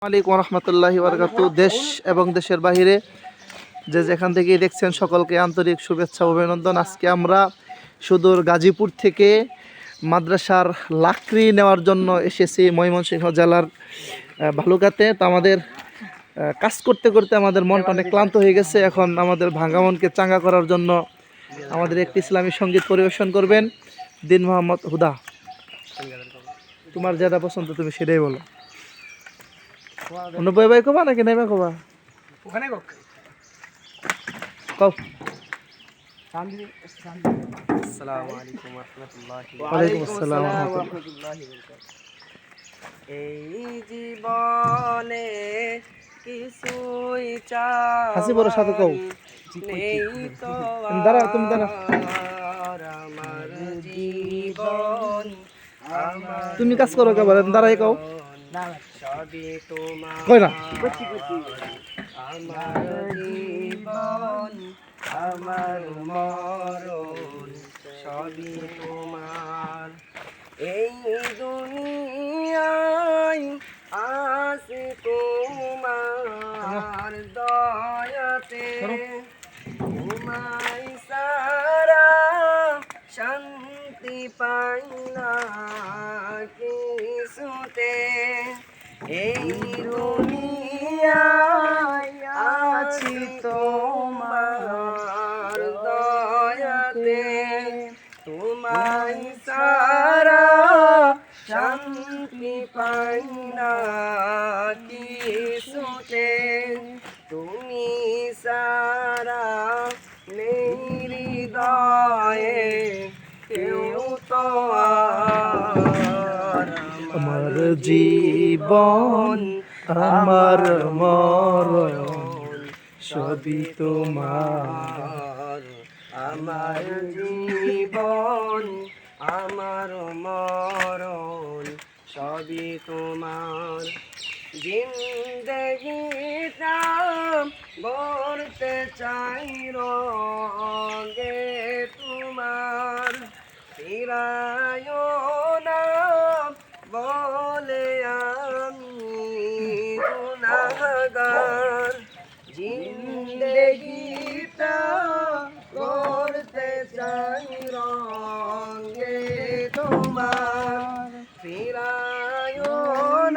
আসসালামু আলাইকুম রহমতুল্লাহি বারাকাতু। দেশ এবং দেশের বাহিরে যে যেখান থেকে দেখছেন সকলকে আন্তরিক শুভেচ্ছা অভিনন্দন। আজকে আমরা সুদূর গাজীপুর থেকে মাদ্রাসার লাকড়ি নেওয়ার জন্য এসেছি ময়মনসিংহ জেলার ভালুকাতে। তো আমাদের কাজ করতে করতে আমাদের মনটা অনেক ক্লান্ত হয়ে গেছে। এখন আমাদের ভাঙা মনকে চাঙ্গা করার জন্য আমাদের একটি ইসলামী সঙ্গীত পরিবেশন করবেন দিন মোহাম্মদ হুদা। তোমার যেটা পছন্দ তুমি সেটাই বলো। অনুভব ভাই কবা নাকি নাইবা কবা? ওখানে কও। কও। আসসালামু আলাইকুম ওয়া রাহমাতুল্লাহি ওয়া আলাইকুম আসসালাম ওয়া রাহমাতুল্লাহি। এই জীবনে কিছুই হাসি বড় সাথে কও। নেই তো দাঁড়া তুমি দাঁড়া। আর আমার জীবন তুমি কাজ করো কেবল দাঁড়াই কও। সবই তোমার কই না আমার জীবন আমার মরণ সবই তোমার। এই দুনিয়ায় আসি তোমার দয়াতে, তোমায় সারা শান্তি পাই না কিছুতে। এই দুনিয়ায় আছি তোমার দয়াতে, তোমায় সারা শান্তি পাই না কিছুতে। তুমি সারা নেই হৃদয়ে কেউ তো আর। আমার জীবন আমার মরণ সবই তোমার। আমার জীবন আমার মরণ সবই তোমার। জিন্দগিটা গড়তে চাই রঙে তোমার, ফিরায় না বলে আমি গুনাহগার। জিন্দগিটা গড়তে চাই রঙে তোমার, ফিরায়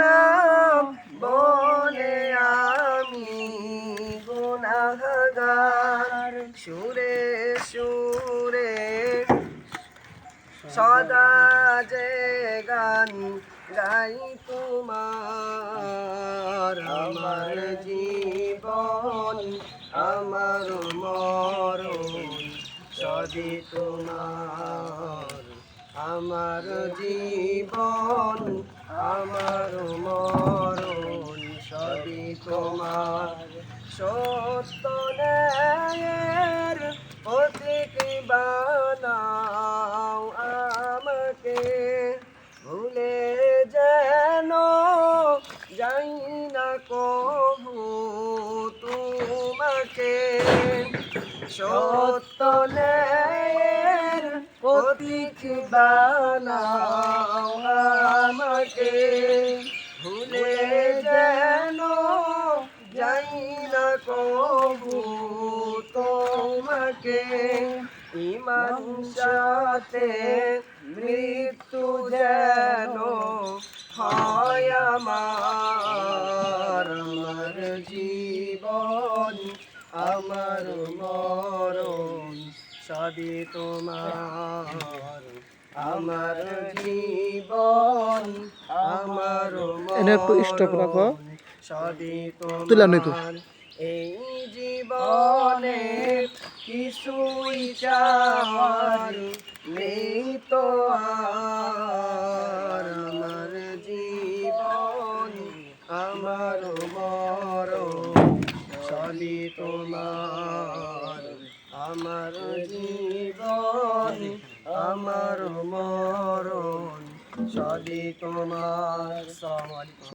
না বলে আমি গুনাহগার। সুরে সুরে সদা যে গান গাই তোমার। আমার জীবন আমার মরণ সবই তোমার। আমার জীবন আমার মরণ সবই তোমার। সত্য ন্যায়ের প্রতীক বানাও আমাকে, ভুলে যেন যাই না কবু তোমাকে। সত্য ন্যায়ের প্রতীক বানাও আমাকে, ভুলে যেন যাই না কবু তোমাকে। ইমান সাথে মৃত্যু যেন হয় আমার। আমার জীবন আমার মরণ সবই তোমার। আমার জীবন আমার এনে একটু স্টপ রাখো। মরণ সবই তুলা নই তো। তোমার। এই জীবনে কিছুই চাওয়ার নেই তো আর। আমার জীবন আমার মরণ সবই তোমার। আমার জীবন আমার মরণ সবই তোমার। আসসালামু আলাইকুম।